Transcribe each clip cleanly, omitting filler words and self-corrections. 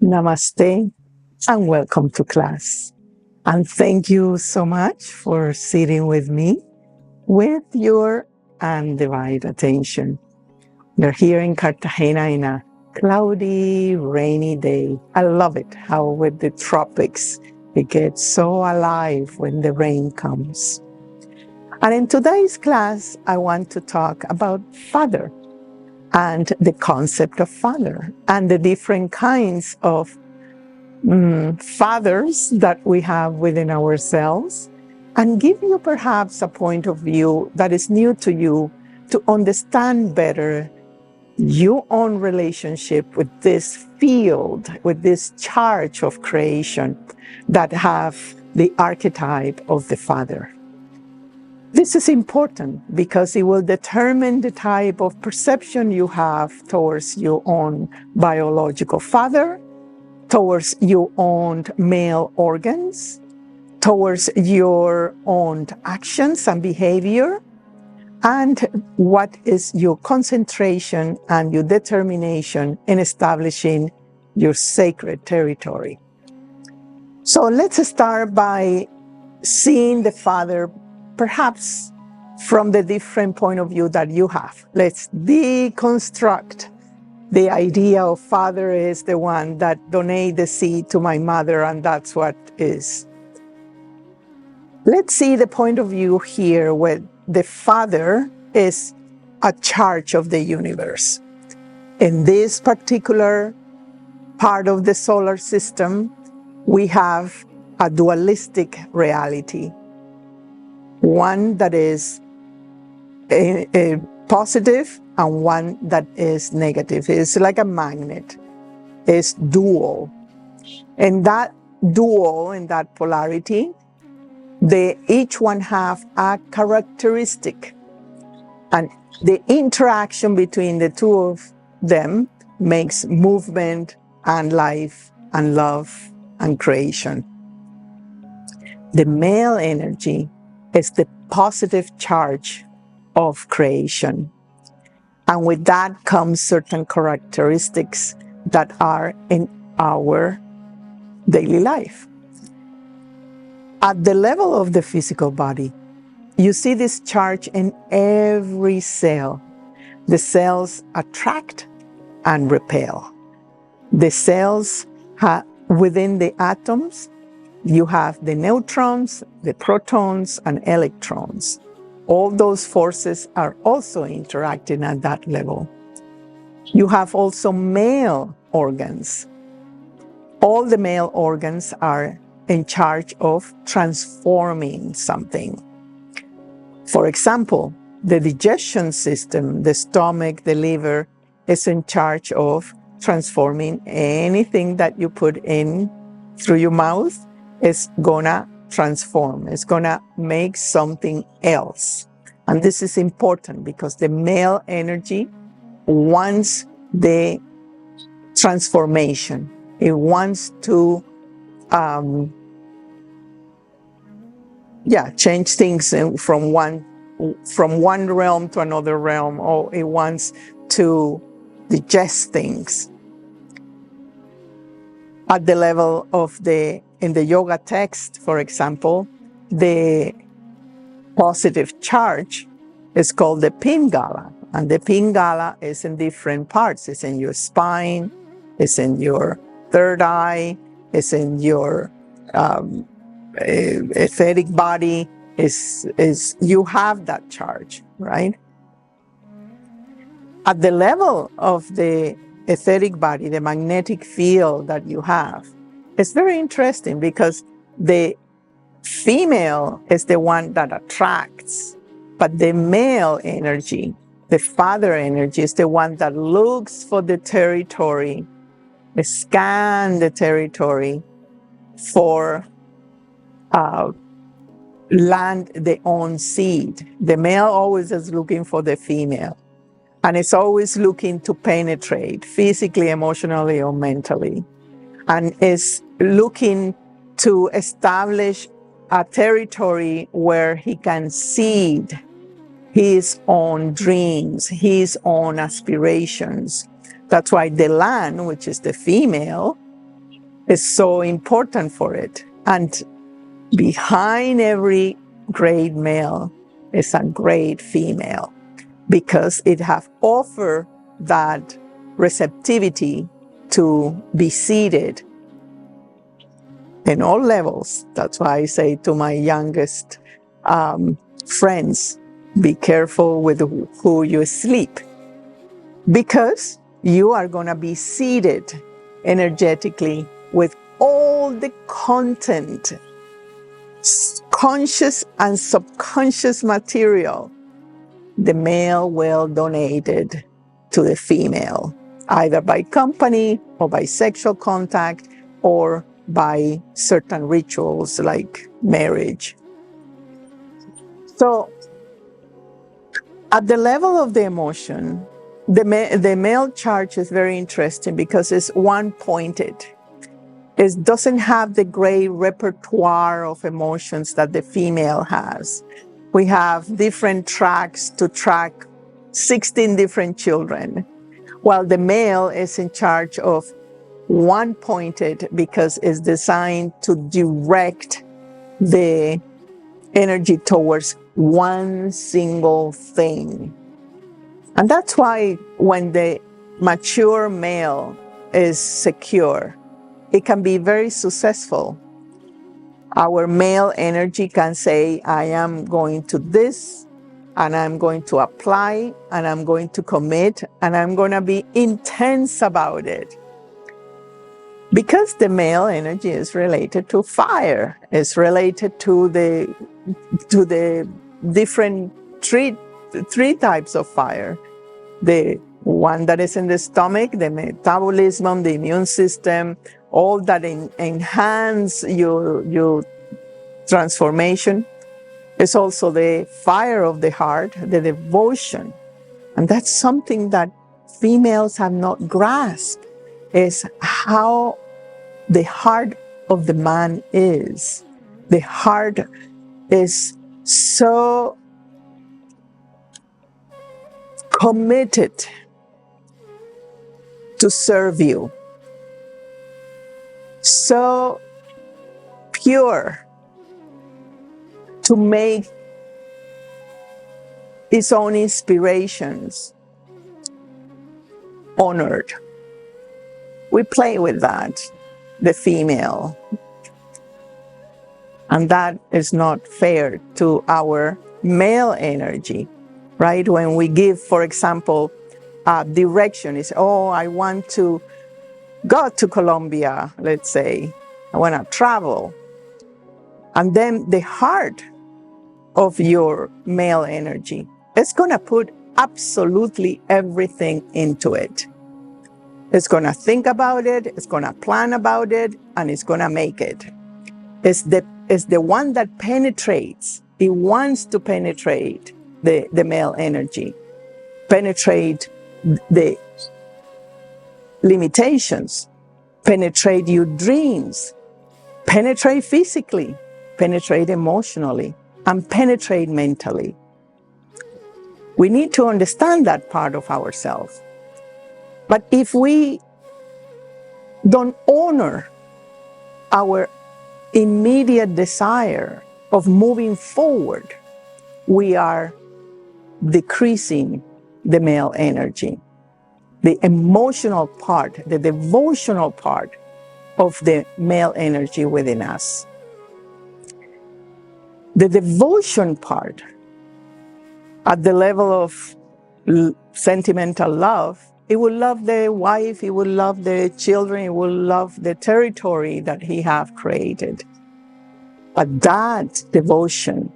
Namaste and welcome to class. And thank you so much for sitting with me with your undivided attention. We're here in Cartagena in a cloudy, rainy day. I love it how with the tropics, it gets so alive when the rain comes. And in today's class, I want to talk about father and the concept of father and the different kinds of fathers that we have within ourselves, and give you perhaps a point of view that is new to you to understand better your own relationship with this field, with this charge of creation that have the archetype of the father. This is important because it will determine the type of perception you have towards your own biological father, towards your own male organs, towards your own actions and behavior, and what is your concentration and your determination in establishing your sacred territory. So let's start by seeing the father perhaps from the different point of view that you have. Let's deconstruct the idea of father is the one that donate the seed to my mother, and that's what is. Let's see the point of view here where the father is a charge of the universe. In this particular part of the solar system, we have a dualistic reality. One that is a positive and one that is negative. It's like a magnet. It's dual. And that dual, in that polarity, they each one have a characteristic. And the interaction between the two of them makes movement and life and love and creation. The male energy is the positive charge of creation. And with that comes certain characteristics that are in our daily life. At the level of the physical body, you see this charge in every cell. The cells attract and repel. The cells within the atoms, you have the neutrons, the protons, and electrons. All those forces are also interacting at that level. You have also male organs. All the male organs are in charge of transforming something. For example, the digestion system, the stomach, the liver, is in charge of transforming anything that you put in through your mouth. Is gonna transform, it's gonna make something else. And this is important because the male energy wants the transformation. It wants to change things from one realm to another realm, or it wants to digest things. At the level of in the yoga text, for example, the positive charge is called the Pingala. And the Pingala is in different parts. It's in your spine, it's in your third eye, it's in your etheric body. You have that charge, right? At the level of the etheric body, the magnetic field that you have, it's very interesting because the female is the one that attracts, but the male energy, the father energy, is the one that looks for the territory, scan the territory for land their own seed. The male always is looking for the female. And it's always looking to penetrate physically, emotionally, or mentally. And is looking to establish a territory where he can seed his own dreams, his own aspirations. That's why the land, which is the female, is so important for it. And behind every great male is a great female, because it have offered that receptivity to be seated in all levels. That's why I say to my youngest friends, be careful with who you sleep, because you are going to be seated energetically with all the content, conscious and subconscious material the male will donate it to the female, either by company or by sexual contact or by certain rituals like marriage. So at the level of the emotion, the male charge is very interesting because it's one-pointed. It doesn't have the great repertoire of emotions that the female has. We have different tracks to track 16 different children, while the male is in charge of one-pointed because it's designed to direct the energy towards one single thing. And that's why when the mature male is secure, it can be very successful. Our male energy can say, I am going to this, and I'm going to apply, and I'm going to commit, and I'm going to be intense about it. Because the male energy is related to fire, it's related to the different three types of fire. The one that is in the stomach, the metabolism, the immune system, all that enhance your transformation. It's also the fire of the heart, the devotion. And that's something that females have not grasped, is how the heart of the man is. The heart is so committed to serve you, so pure to make its own inspirations honored. We play with that, the female, and that is not fair to our male energy, right? When we give, for example, direction, is, oh, I want to go to Colombia, let's say, I want to travel. And then the heart of your male energy is going to put absolutely everything into it. It's going to think about it, it's going to plan about it, and it's going to make it. It's the one that penetrates. It wants to penetrate the male energy, penetrate the limitations, penetrate your dreams, penetrate physically, penetrate emotionally, and penetrate mentally. We need to understand that part of ourselves. But if we don't honor our immediate desire of moving forward, we are decreasing the male energy, the emotional part, the devotional part of the male energy within us. The devotion part, at the level of sentimental love, it will love the wife, it will love the children, it will love the territory that he have created. But that devotion,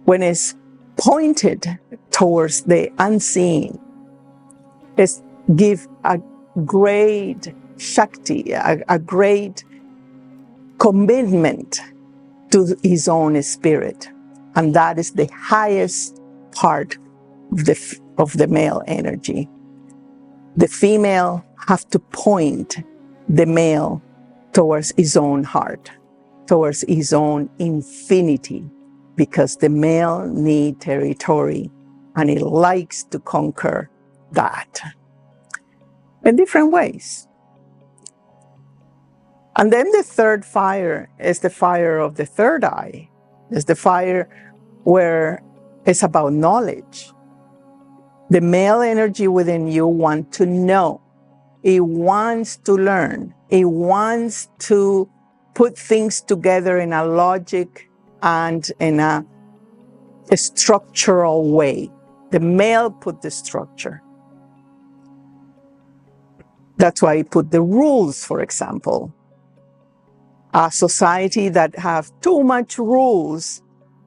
when it's pointed towards the unseen, is give a great Shakti, a great commitment to his own spirit. And that is the highest part of the male energy. The female have to point the male towards his own heart, towards his own infinity, because the male needs territory and he likes to conquer that in different ways. And then the third fire is the fire of the third eye. It's the fire where it's about knowledge. The male energy within you wants to know. It wants to learn. It wants to put things together in a logic and in a structural way. The male put the structure. That's why he put the rules, for example. A society that have too much rules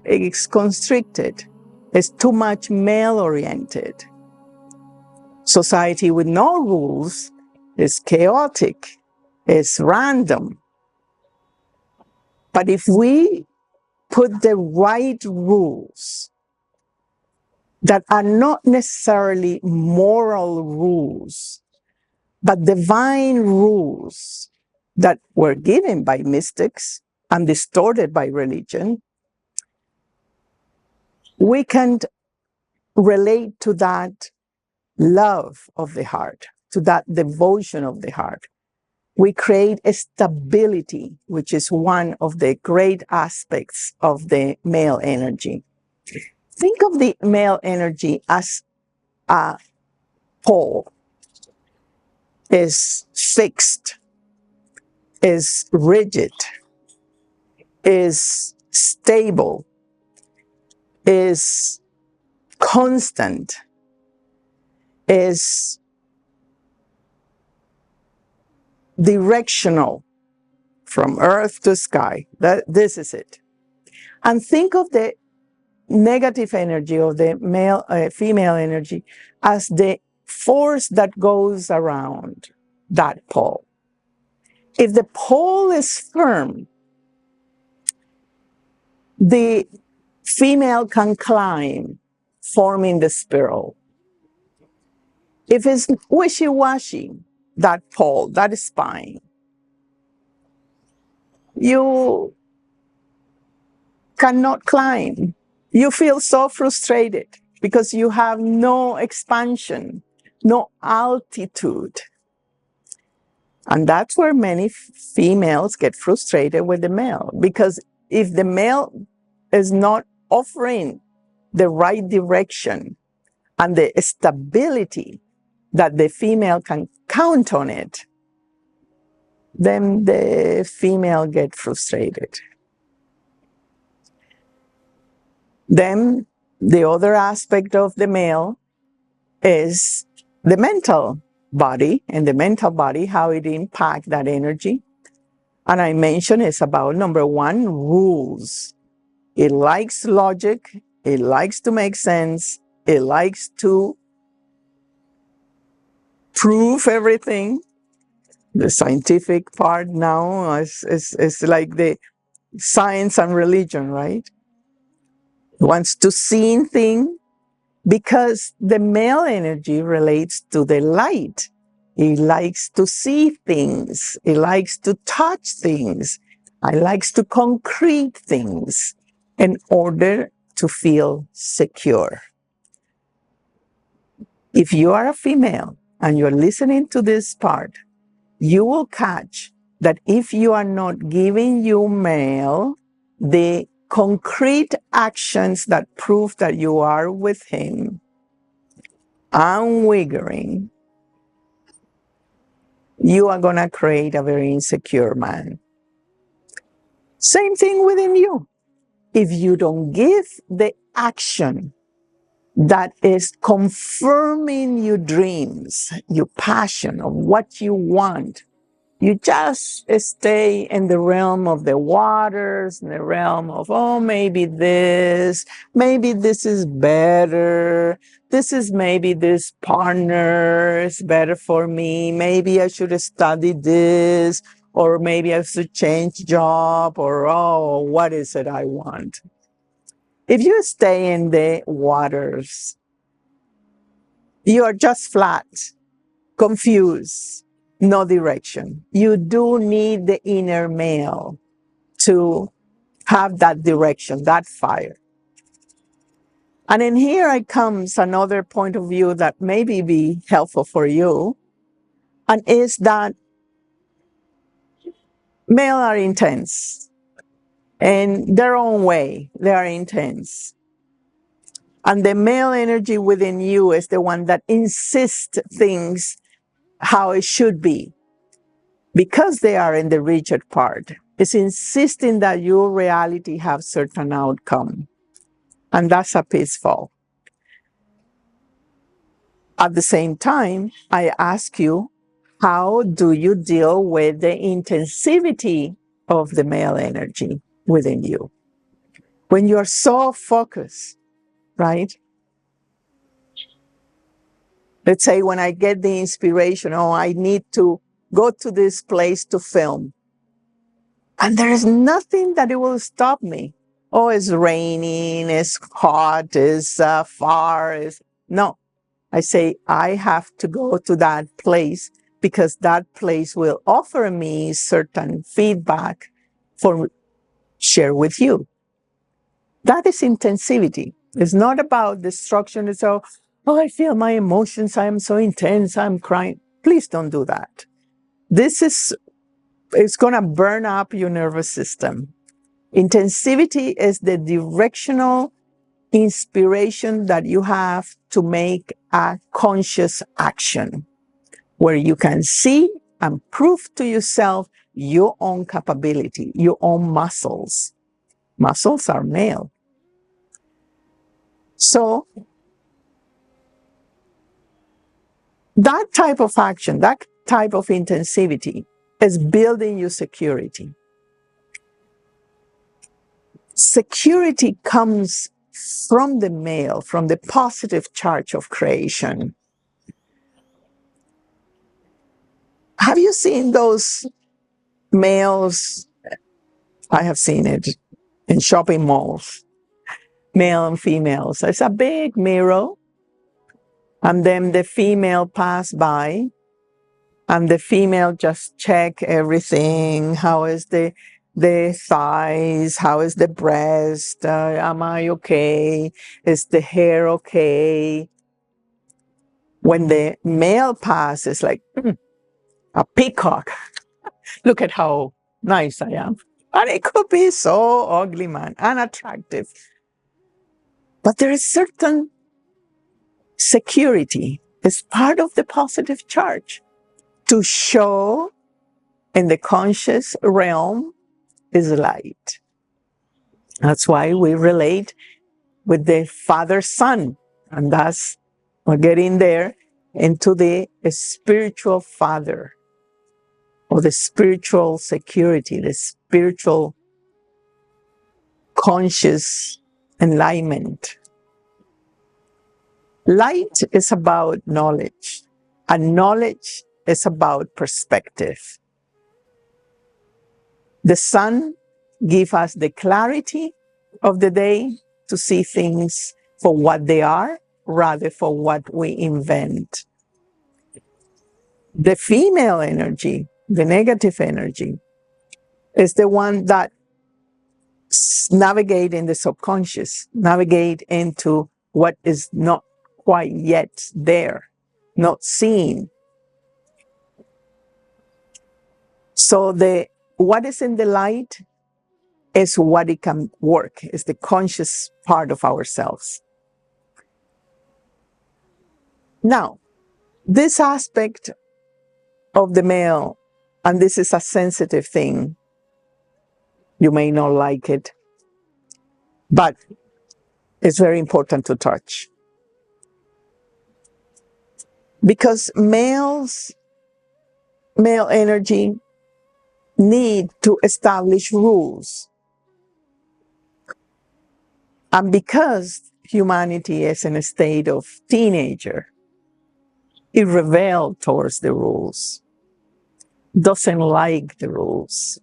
is constricted. It's too much male-oriented. Society with no rules is chaotic, is random. But if we put the right rules that are not necessarily moral rules, but divine rules that were given by mystics and distorted by religion, we can relate to that love of the heart, to that devotion of the heart. We create a stability, which is one of the great aspects of the male energy. Think of the male energy as a pole. Is fixed, is rigid, is stable, is constant, is directional from earth to sky. This is it. And think of the negative energy of the female energy as the force that goes around that pole. If the pole is firm, the female can climb, forming the spiral. If it's wishy-washy, that pole, that spine, you cannot climb. You feel so frustrated because you have no expansion, no altitude. And that's where many females get frustrated with the male, because if the male is not offering the right direction and the stability that the female can count on it, then the female gets frustrated. Then the other aspect of the male is the mental body, and the mental body, how it impacts that energy. And I mentioned it's about, number one, rules. It likes logic. It likes to make sense. It likes to prove everything. The scientific part now is like the science and religion, right? It wants to see things because the male energy relates to the light. It likes to see things. It likes to touch things. It likes to concrete things in order to feel secure. If you are a female and you're listening to this part, you will catch that if you are not giving your male the concrete actions that prove that you are with him, unwavering, you are going to create a very insecure man. Same thing within you. If you don't give the action that is confirming your dreams, your passion of what you want, you just stay in the realm of the waters, in the realm of, oh, maybe this is better. Maybe this partner is better for me. Maybe I should study this, or maybe I should change job, or, oh, what is it I want? If you stay in the waters, you are just flat, confused, no direction. You do need the inner male to have that direction, that fire. And in here comes another point of view that maybe be helpful for you, and is that Male are intense. In their own way, they are intense. And the male energy within you is the one that insists things how it should be. Because they are in the rigid part, it's insisting that your reality have certain outcome. And that's a peaceful. At the same time, I ask you, how do you deal with the intensivity of the male energy within you? When you're so focused, right? Let's say when I get the inspiration, oh, I need to go to this place to film. And there is nothing that it will stop me. Oh, it's raining, it's hot, it's far. No, I say I have to go to that place because that place will offer me certain feedback for share with you. That is intensivity. It's not about destruction. It's all, oh, I feel my emotions. I am so intense. I'm crying. Please don't do that. It's going to burn up your nervous system. Intensivity is the directional inspiration that you have to make a conscious action where you can see and prove to yourself your own capability, your own muscles. Muscles are male. So that type of action, that type of intensivity is building your security. Security comes from the male, from the positive charge of creation. Have you seen those males? I have seen it in shopping malls, male and females. It's a big mirror, and then the female pass by, and the female just check everything. How is the thighs? How is the breast? Am I okay? Is the hair okay? When the male pass, it's like a peacock. Look at how nice I am. And it could be so ugly, man, unattractive. But there is certain security. It's part of the positive charge to show in the conscious realm is light. That's why we relate with the father son. And thus we're getting there into the spiritual father or the spiritual security, the spiritual conscious enlightenment. Light is about knowledge, and knowledge is about perspective. The sun gives us the clarity of the day to see things for what they are, rather for what we invent. The female energy, the negative energy, is the one that navigate in the subconscious, navigate into what is not quite yet there, not seen. So what is in the light is what it can work, is the conscious part of ourselves. Now, this aspect of the male, and this is a sensitive thing, you may not like it, but it's very important to touch. Because male energy need to establish rules. And because humanity is in a state of teenager, it rebels towards the rules, doesn't like the rules.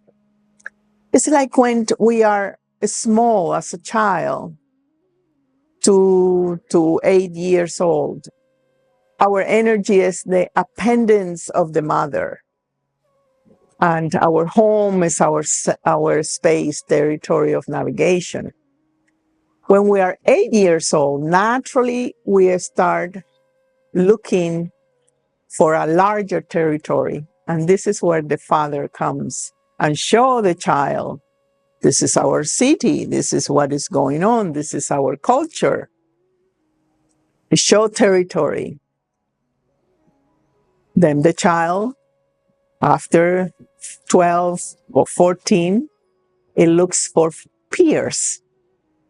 It's like when we are small as a child, 2 to 8 years old, our energy is the appendage of the mother. And our home is our space, territory of navigation. When we are 8 years old, naturally we start looking for a larger territory. And this is where the father comes and show the child, this is our city, this is what is going on, this is our culture. Show territory. Then the child, after 12 or 14, it looks for peers.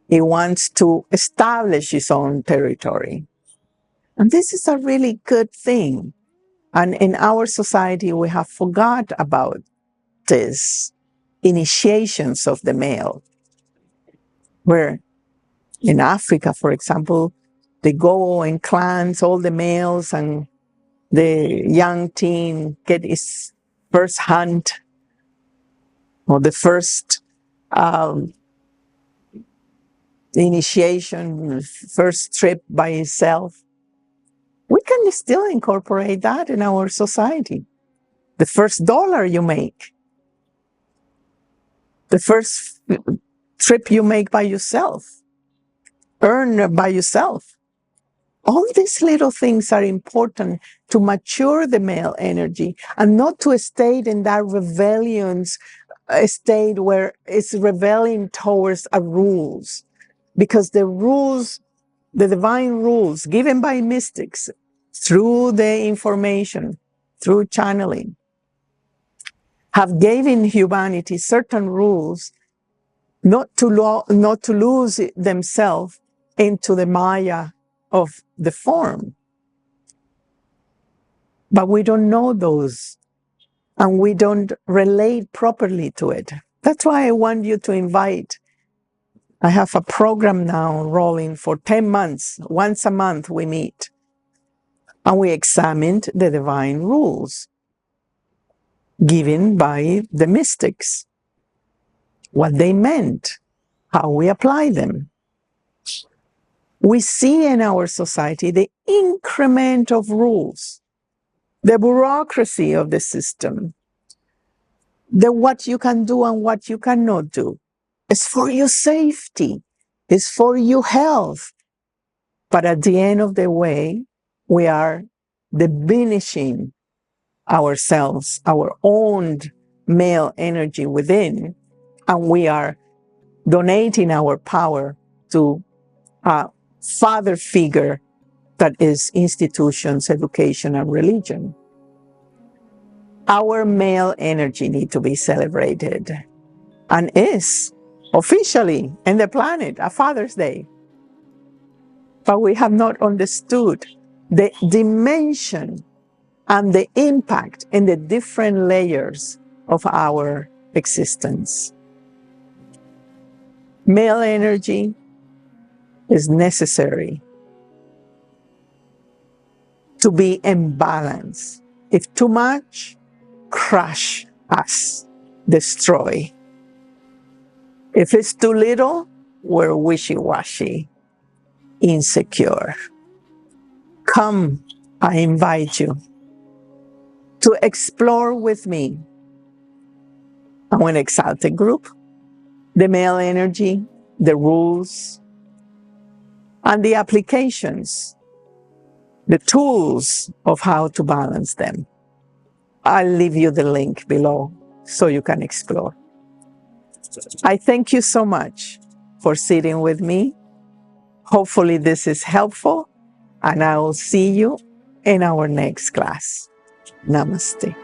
It wants to establish its own territory. And this is a really good thing. And in our society, we have forgot about this initiations of the male, where in Africa, for example, they go in clans, all the males, and the young teen get his first hunt or the first initiation, first trip by himself. We can still incorporate that in our society. The first dollar you make, the first trip you make by yourself, earn by yourself. All these little things are important to mature the male energy and not to stay in that rebellion state where it's rebelling towards a rules. Because the rules, the divine rules given by mystics through the information, through channeling, have given humanity certain rules not to lose themselves into the Maya of the form. But we don't know those, and we don't relate properly to it. That's why I want you to invite. I have a program now rolling for 10 months. Once a month we meet, and we examined the divine rules given by the mystics, what they meant, how we apply them. We see in our society the increment of rules, the bureaucracy of the system, the what you can do and what you cannot do. It's for your safety, it's for your health. But at the end of the way, we are diminishing ourselves, our own male energy within, and we are donating our power to a father figure that is institutions, education, and religion. Our male energy needs to be celebrated and is officially in the planet a Father's Day. But we have not understood the dimension and the impact in the different layers of our existence. Male energy is necessary to be in balance. If too much, crush us, destroy. If it's too little, we're wishy-washy, insecure. Come, I invite you to explore with me. I'm an exalted group, the male energy, the rules, and the applications, the tools of how to balance them. I'll leave you the link below so you can explore. I thank you so much for sitting with me. Hopefully this is helpful, and I will see you in our next class. Namaste.